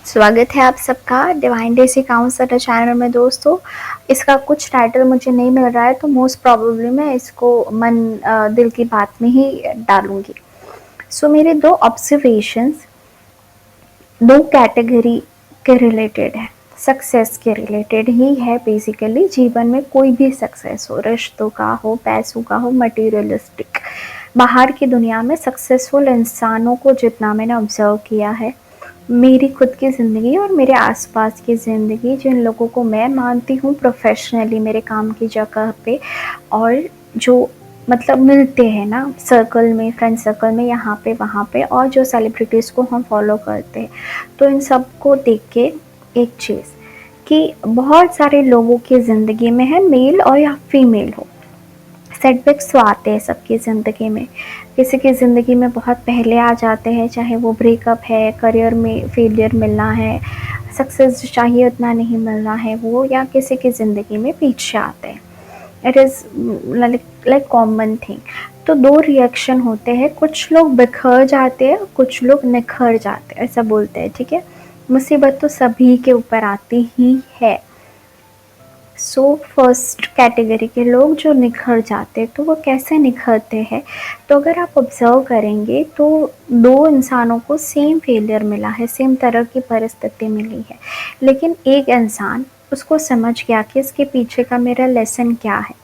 स्वागत है आप सबका डिवाइन डेसी काउंसलर चैनल में। दोस्तों, इसका कुछ टाइटल मुझे नहीं मिल रहा है तो मोस्ट प्रोबेबली मैं इसको दिल की बात में ही डालूंगी। मेरे दो ऑब्जर्वेशंस दो कैटेगरी के रिलेटेड है, सक्सेस के रिलेटेड ही है। बेसिकली जीवन में कोई भी सक्सेस हो, रिश्तों का हो, पैसों का हो, मटेरियलिस्टिक, बाहर की दुनिया में सक्सेसफुल इंसानों को जितना मैंने ऑब्जर्व किया है, मेरी खुद की ज़िंदगी और मेरे आसपास की ज़िंदगी, जिन लोगों को मैं मानती हूँ प्रोफेशनली मेरे काम की जगह पे, और जो मतलब मिलते हैं ना सर्कल में, फ्रेंड सर्कल में, यहाँ पे वहाँ पे, और जो सेलिब्रिटीज़ को हम फॉलो करते हैं, तो इन सब को देख के एक चीज़ कि बहुत सारे लोगों की ज़िंदगी में है, मेल और या फीमेल हो, सेटबैक्स तो आते हैं सबकी ज़िंदगी में। किसी की ज़िंदगी में बहुत पहले आ जाते हैं, चाहे वो ब्रेकअप है, करियर में फेलियर मिलना है, सक्सेस चाहिए उतना नहीं मिलना है वो, या किसी की ज़िंदगी में पीछे आते हैं। It is like common thing. तो दो रिएक्शन होते हैं, कुछ लोग बिखर जाते हैं, कुछ लोग निखर जाते हैं, ऐसा बोलते हैं। ठीक है, मुसीबत तो सभी के ऊपर आती ही है। फर्स्ट कैटेगरी के लोग जो निखर जाते हैं, तो वो कैसे निखरते हैं? तो अगर आप ऑब्ज़र्व करेंगे तो दो इंसानों को सेम फेलियर मिला है, सेम तरह की परिस्थिति मिली है, लेकिन एक इंसान उसको समझ गया कि इसके पीछे का मेरा लेसन क्या है।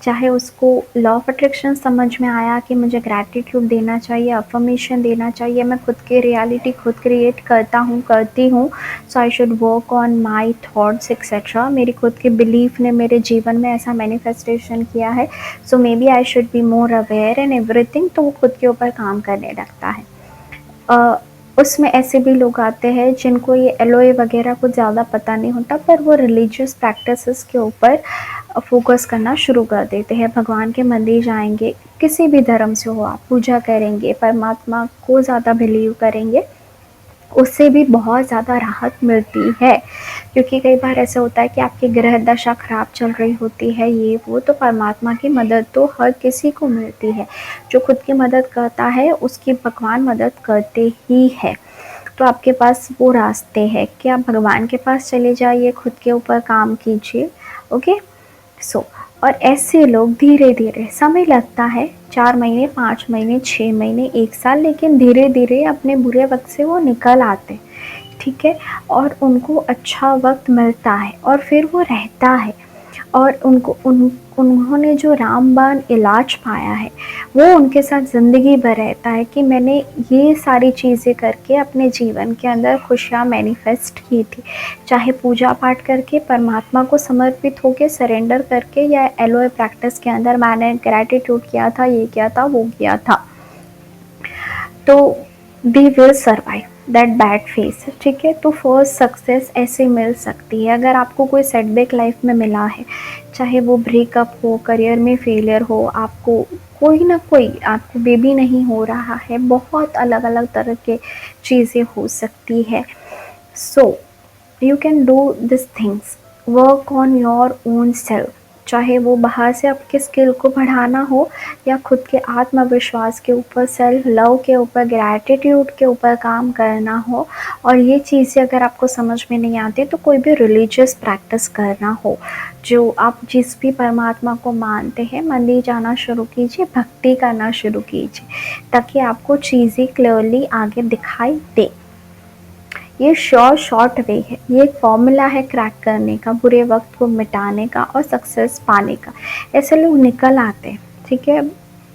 चाहे उसको लॉ ऑफ अट्रैक्शन समझ में आया कि मुझे ग्रैटिट्यूड देना चाहिए, अफर्मेशन देना चाहिए, मैं खुद की रियलिटी खुद क्रिएट करता हूँ, करती हूँ, so I should work on my thoughts etcetera. मेरी खुद के बिलीफ ने मेरे जीवन में ऐसा मैनिफेस्टेशन किया है, so may be I should be more aware and everything. तो वो खुद के ऊपर काम करने लगता है। उसमें ऐसे भी लोग आते हैं जिनको ये एलओए वगैरह कुछ ज़्यादा पता नहीं होता, पर वो रिलीजियस प्रैक्टिसेस के ऊपर फोकस करना शुरू कर देते हैं। भगवान के मंदिर जाएंगे, किसी भी धर्म से हो, आप पूजा करेंगे, परमात्मा को ज़्यादा बिलीव करेंगे, उससे भी बहुत ज़्यादा राहत मिलती है। क्योंकि कई बार ऐसा होता है कि आपकी ग्रह दशा खराब चल रही होती है, ये वो, तो परमात्मा की मदद तो हर किसी को मिलती है। जो खुद की मदद करता है उसकी भगवान मदद करते ही है। तो आपके पास वो रास्ते हैं कि आप भगवान के पास चले जाइए, खुद के ऊपर काम कीजिए। ओके, और ऐसे लोग धीरे धीरे, समय लगता है 4 महीने, 5 महीने, 6 महीने, 1 साल, लेकिन धीरे धीरे अपने बुरे वक्त से वो निकल आते। ठीक है, और उनको अच्छा वक्त मिलता है और फिर वो रहता है, और उन्होंने जो रामबाण इलाज पाया है वो उनके साथ ज़िंदगी भर रहता है कि मैंने ये सारी चीज़ें करके अपने जीवन के अंदर खुशियाँ मैनिफेस्ट की थी। चाहे पूजा पाठ करके, परमात्मा को समर्पित होकर, सरेंडर करके, या एलओए प्रैक्टिस के अंदर मैंने ग्रैटिट्यूड किया था, ये किया था, वो किया था, तो they will survive that bad face. ठीक है, तो फर्स्ट सक्सेस ऐसे मिल सकती है। अगर आपको कोई सेटबैक लाइफ में मिला है, चाहे वो ब्रेकअप हो, करियर में फेलियर हो, आपको कोई ना कोई, आपको बेबी नहीं हो रहा है, बहुत अलग अलग तरह के चीज़ें हो सकती है। So you can do this things, work on your own self. चाहे वो बाहर से आपके स्किल को बढ़ाना हो, या खुद के आत्मविश्वास के ऊपर, सेल्फ लव के ऊपर, ग्रैटिट्यूड के ऊपर काम करना हो, और ये चीज़ें अगर आपको समझ में नहीं आती तो कोई भी रिलीजियस प्रैक्टिस करना हो, जो आप जिस भी परमात्मा को मानते हैं, मंदिर जाना शुरू कीजिए, भक्ति करना शुरू कीजिए, ताकि आपको चीज़ें क्लियरली आगे दिखाई दे। ये शॉर्ट वे है, ये एक फॉर्मूला है क्रैक करने का, बुरे वक्त को मिटाने का और सक्सेस पाने का। ऐसे लोग निकल आते हैं, ठीक है,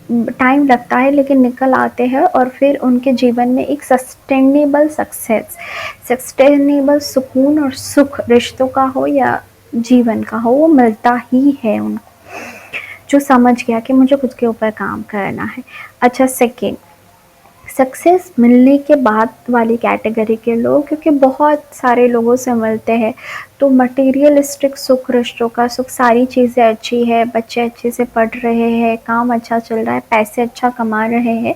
टाइम लगता है लेकिन निकल आते हैं, और फिर उनके जीवन में एक सस्टेनेबल सक्सेस, सस्टेनेबल सुकून और सुख, रिश्तों का हो या जीवन का हो, वो मिलता ही है उनको, जो समझ गया कि मुझे खुद के ऊपर काम करना है। अच्छा, सेकेंड, सक्सेस मिलने के बाद वाली कैटेगरी के लोग, क्योंकि बहुत सारे लोगों से मिलते हैं, तो मटेरियलिस्टिक सुख, रिश्तों का सुख, सारी चीज़ें अच्छी है, बच्चे अच्छे से पढ़ रहे हैं, काम अच्छा चल रहा है, पैसे अच्छा कमा रहे हैं,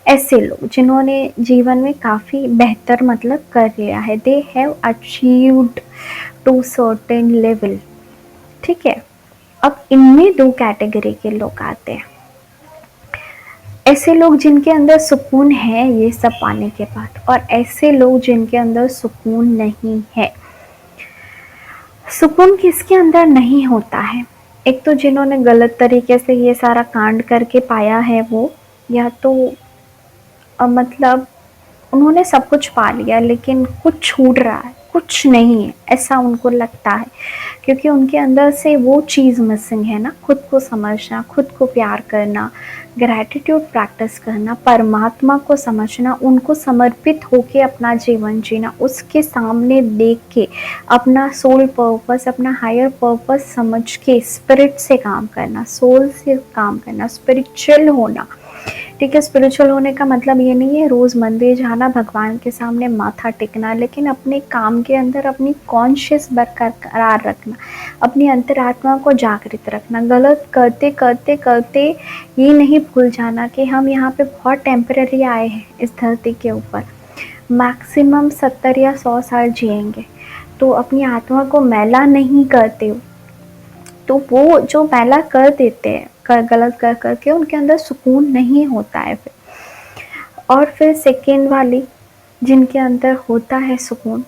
ऐसे लोग जिन्होंने जीवन में काफ़ी बेहतर मतलब कर लिया है, they have achieved to certain level. ठीक है, अब इनमें दो कैटेगरी के लोग आते हैं। ऐसे लोग जिनके अंदर सुकून है ये सब पाने के बाद, और ऐसे लोग जिनके अंदर सुकून नहीं है। सुकून किसके अंदर नहीं होता है? एक तो जिन्होंने गलत तरीके से ये सारा कांड करके पाया है वो, या तो मतलब उन्होंने सब कुछ पा लिया लेकिन कुछ छूट रहा है, कुछ नहीं है, ऐसा उनको लगता है, क्योंकि उनके अंदर से वो चीज़ मिसिंग है ना, खुद को समझना, खुद को प्यार करना, ग्रैटिट्यूड प्रैक्टिस करना, परमात्मा को समझना, उनको समर्पित होके अपना जीवन जीना, उसके सामने देख के अपना सोल पर्पस, अपना हायर पर्पस समझ के स्पिरिट से काम करना, सोल से काम करना, स्पिरिचुअल होना। ठीक है, स्पिरिचुअल होने का मतलब ये नहीं है रोज़ मंदिर जाना, भगवान के सामने माथा टेकना, लेकिन अपने काम के अंदर अपनी कॉन्शियस बरकरार रखना, अपनी अंतरात्मा को जागृत रखना, गलत करते करते करते ये नहीं भूल जाना कि हम यहाँ पे बहुत टेम्पररी आए हैं इस धरती के ऊपर, मैक्सिमम 70 या 100 साल जिएंगे, तो अपनी आत्मा को मैला नहीं करते हो, तो वो जो मैला कर देते हैं गलत कर करके, उनके अंदर सुकून नहीं होता है फिर। और फिर सेकेंड वाली जिनके अंदर होता है सुकून,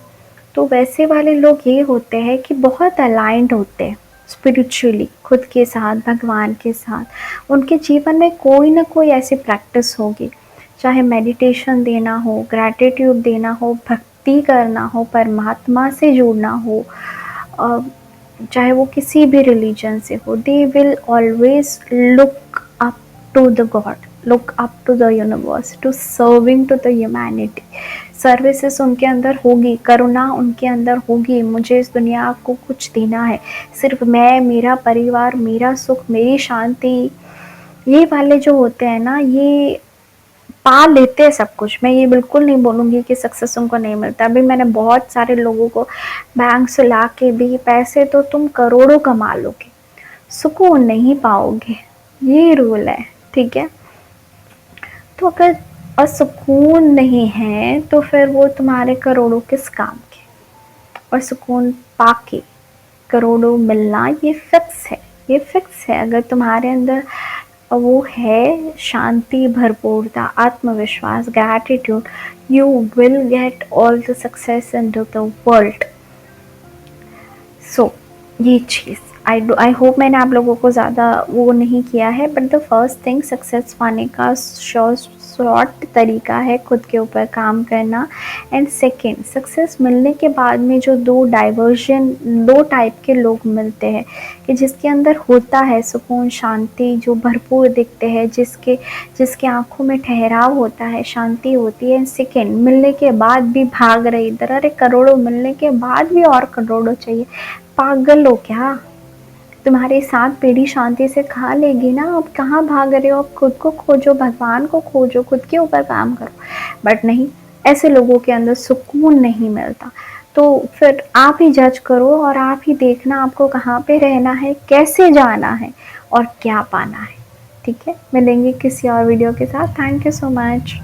तो वैसे वाले लोग ये होते हैं कि बहुत अलाइंड होते हैं स्पिरिचुअली खुद के साथ, भगवान के साथ। उनके जीवन में कोई ना कोई ऐसी प्रैक्टिस होगी, चाहे मेडिटेशन देना हो, ग्रैटिट्यूड देना हो, भक्ति करना हो, परमात्मा से जुड़ना हो, चाहे वो किसी भी रिलीजन से हो, they will always look up to the god, look up to the universe, to serving to the humanity. Services उनके अंदर होगी, करुणा उनके अंदर होगी, मुझे इस दुनिया को कुछ देना है, सिर्फ मैं, मेरा परिवार, मेरा सुख, मेरी शांति, ये वाले जो होते हैं ना, ये पा लेते हैं सब कुछ। मैं ये बिल्कुल नहीं बोलूँगी कि सक्सेस उनको नहीं मिलता। अभी मैंने बहुत सारे लोगों को बैंक से ला के भी, पैसे तो तुम करोड़ों कमा लोगे, सुकून नहीं पाओगे, ये रूल है, ठीक है। तो अगर असुकून नहीं है तो फिर वो तुम्हारे करोड़ों किस काम के, और सुकून पाके करोड़ों मिलना ये फिक्स है, ये फिक्स है। अगर तुम्हारे अंदर वो है शांति, भरपूरता, आत्मविश्वास, gratitude, you will get all the success in the world. So ये चीज़ आई होप मैंने आप लोगों को ज़्यादा वो नहीं किया है, but the first thing, success पाने का शॉर्ट तरीका है खुद के ऊपर काम करना। एंड सेकेंड, सक्सेस मिलने के बाद में जो दो टाइप के लोग मिलते हैं, कि जिसके अंदर होता है सुकून, शांति, जो भरपूर दिखते हैं, जिसके आंखों में ठहराव होता है, शांति होती है। सेकेंड, मिलने के बाद भी भाग रहे इधर, अरे करोड़ों मिलने के बाद भी और करोड़ों चाहिए, पागल हो क्या? तुम्हारी 7 पीढ़ी शांति से खा लेगी ना, अब कहाँ भाग रहे हो? अब खुद को खोजो, भगवान को खोजो, खुद के ऊपर काम करो। बट नहीं, ऐसे लोगों के अंदर सुकून नहीं मिलता। तो फिर आप ही जज करो और आप ही देखना आपको कहाँ पे रहना है, कैसे जाना है और क्या पाना है। ठीक है, मिलेंगे किसी और वीडियो के साथ। Thank you so much.